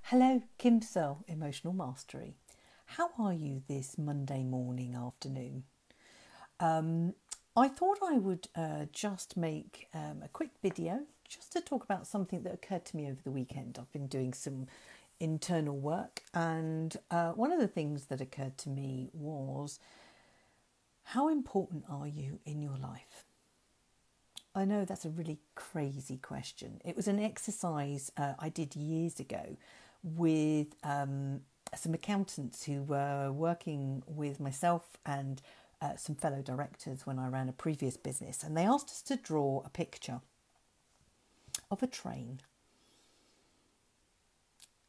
Hello, Kim Searle, Emotional Mastery. How are you this Monday morning afternoon? I thought I would just make a quick video just to talk about something that occurred to me over the weekend. I've been doing some internal work, and one of the things that occurred to me was, how important are you in your life? I know that's a really crazy question. It was an exercise I did years ago with some accountants who were working with myself and some fellow directors when I ran a previous business. And they asked us to draw a picture of a train.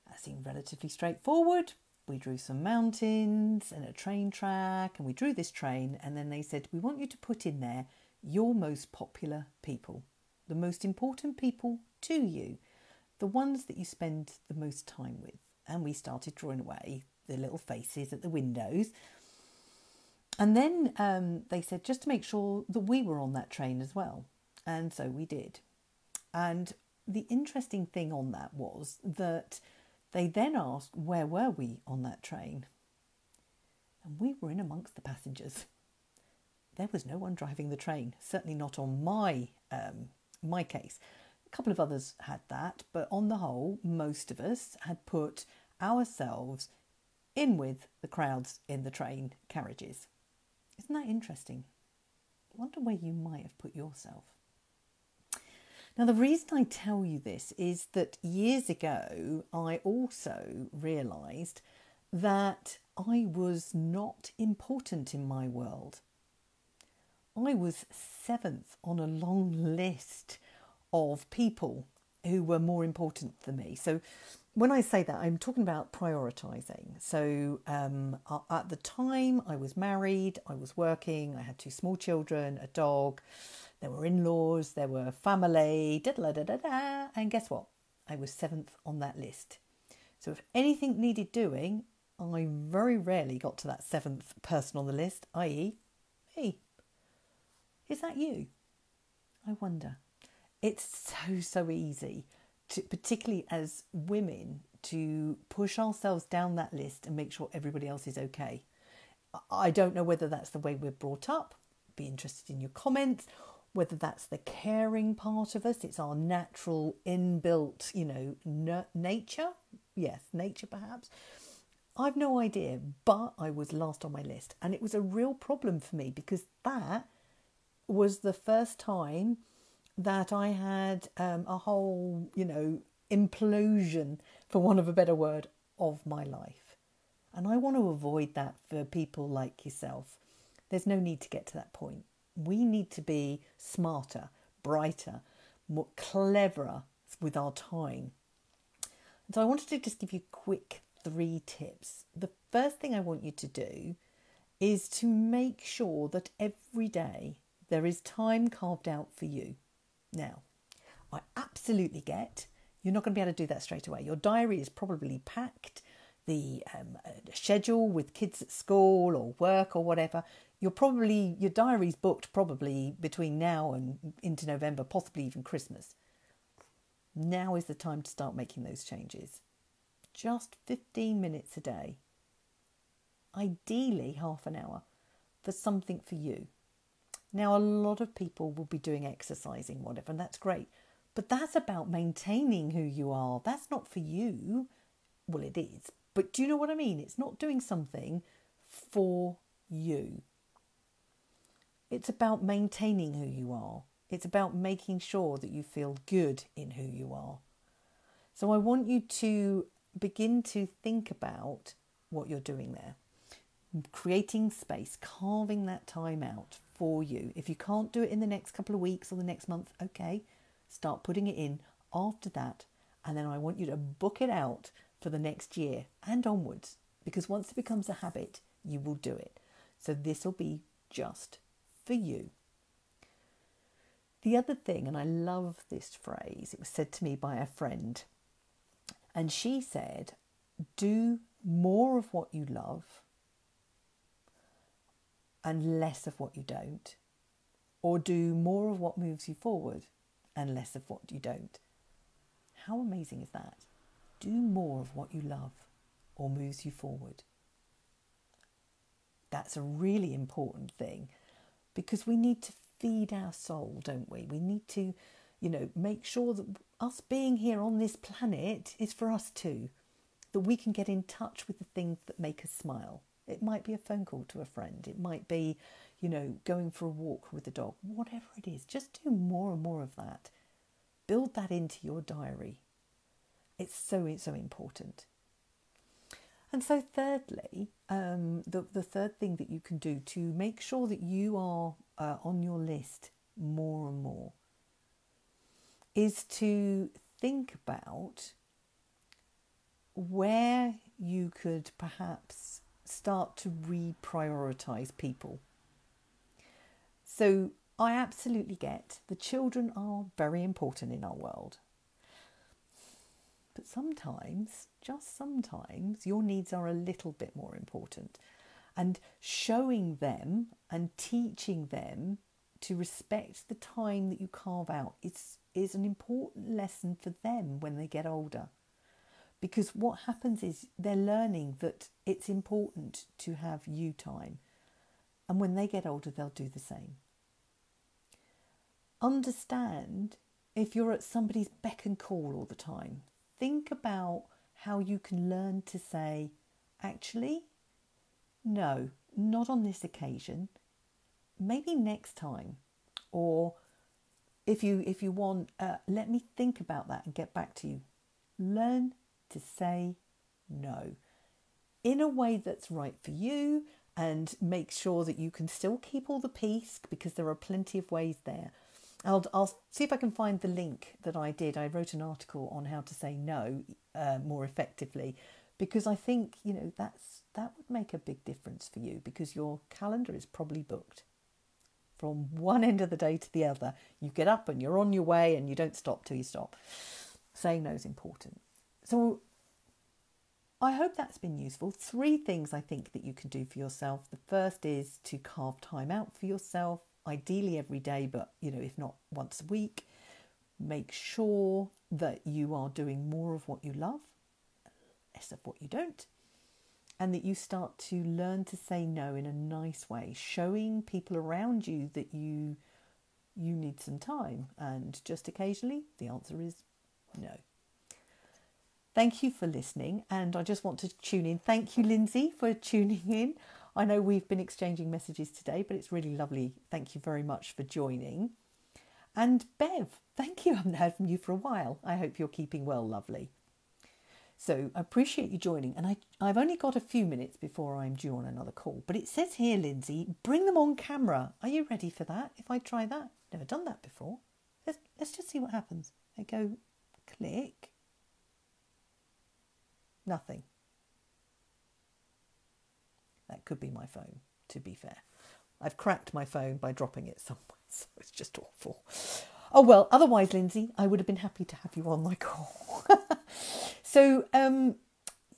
That seemed relatively straightforward. We drew some mountains and a train track, and we drew this train. And then they said, we want you to put in there your most popular people, the most important people to you, the ones that you spend the most time with. And we started drawing away the little faces at the windows. And then they said, just to make sure that we were on that train as well. And so we did. And the interesting thing on that was that they then asked, where were we on that train? And we were in amongst the passengers. There was no one driving the train, certainly not on my case. A couple of others had that, but on the whole, most of us had put ourselves in with the crowds in the train carriages. Isn't that interesting? I wonder where you might have put yourself. Now, the reason I tell you this is that years ago, I also realised that I was not important in my world. I was seventh on a long list of people who were more important than me. So when I say that, I'm talking about prioritising. So at the time I was married, I was working, I had 2 small children, a dog, there were in-laws, there were family, and guess what? I was 7th on that list. So if anything needed doing, I very rarely got to that 7th person on the list, i.e. me. Is that you? I wonder. It's so easy, to, particularly as women, to push ourselves down that list and make sure everybody else is okay. I don't know whether that's the way we're brought up. Be interested in your comments. Whether that's the caring part of us. It's our natural inbuilt, nature. Yes, nature perhaps. I've no idea, but I was last on my list. And it was a real problem for me because that was the first time that I had a whole, implosion, for want of a better word, of my life. And I want to avoid that for people like yourself. There's no need to get to that point. We need to be smarter, brighter, more cleverer with our time. And so I wanted to just give you quick 3 tips. The first thing I want you to do is to make sure that every day there is time carved out for you. Now, I absolutely get you're not going to be able to do that straight away. Your diary is probably packed, the schedule with kids at school or work or whatever. Your diary's booked probably between now and into November, possibly even Christmas. Now is the time to start making those changes. Just 15 minutes a day. Ideally half an hour for something for you. Now, a lot of people will be doing exercising, whatever, and that's great. But that's about maintaining who you are. That's not for you. Well, it is. But do you know what I mean? It's not doing something for you. It's about maintaining who you are. It's about making sure that you feel good in who you are. So I want you to begin to think about what you're doing there. Creating space, carving that time out for you. If you can't do it in the next couple of weeks or the next month, okay, start putting it in after that. And then I want you to book it out for the next year and onwards, because once it becomes a habit, you will do it. So this will be just for you. The other thing, and I love this phrase, it was said to me by a friend, and she said, do more of what you love and less of what you don't, or do more of what moves you forward and less of what you don't. How amazing is that? do more of what you love or moves you forward. That's a really important thing, because we need to feed our soul, don't we? We need to, make sure that us being here on this planet is for us too, that we can get in touch with the things that make us smile. It might be a phone call to a friend. It might be, going for a walk with the dog. Whatever it is, just do more and more of that. Build that into your diary. It's so important. And so thirdly, the third thing that you can do to make sure that you are on your list more and more is to think about where you could perhaps start to reprioritize people. So I absolutely get the children are very important in our world. But sometimes, just sometimes, your needs are a little bit more important. And showing them and teaching them to respect the time that you carve out is an important lesson for them when they get older. Because what happens is they're learning that it's important to have you time. And when they get older, they'll do the same. Understand if you're at somebody's beck and call all the time. Think about how you can learn to say, actually, no, not on this occasion. Maybe next time. Or if you want, let me think about that and get back to you. Learn to say no in a way that's right for you, and make sure that you can still keep all the peace, because there are plenty of ways there. I'll see if I can find the link that I did. I wrote an article on how to say no more effectively, because I think that would make a big difference for you, because your calendar is probably booked from one end of the day to the other. You get up and you're on your way, and you don't stop till you stop. Saying no is important. So I hope that's been useful. 3 things I think that you can do for yourself. The first is to carve time out for yourself, ideally every day, but if not, once a week. Make sure that you are doing more of what you love, less of what you don't, and that you start to learn to say no in a nice way, showing people around you that you need some time, and just occasionally the answer is no. Thank you for listening, and I just want to tune in. Thank you, Lindsay, for tuning in. I know we've been exchanging messages today, but it's really lovely. Thank you very much for joining. And Bev, thank you. I haven't heard from you for a while. I hope you're keeping well, lovely. So I appreciate you joining. And I've only got a few minutes before I'm due on another call. But it says here, Lindsay, bring them on camera. Are you ready for that? If I try that? Never done that before. Let's just see what happens. I go click. Nothing. That could be my phone, to be fair. I've cracked my phone by dropping it somewhere, so it's just awful. Oh, well, otherwise, Lindsay, I would have been happy to have you on my call. So,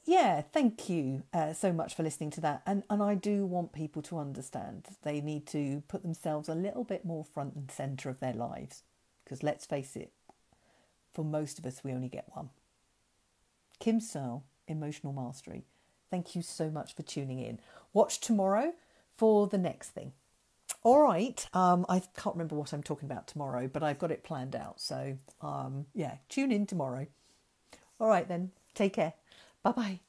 thank you so much for listening to that. And I do want people to understand they need to put themselves a little bit more front and centre of their lives. Because let's face it, for most of us, we only get one. Kim Searle, Emotional Mastery. Thank you so much for tuning in. Watch tomorrow for the next thing. All right. I can't remember what I'm talking about tomorrow, but I've got it planned out. So, tune in tomorrow. All right then. Take care. Bye-bye.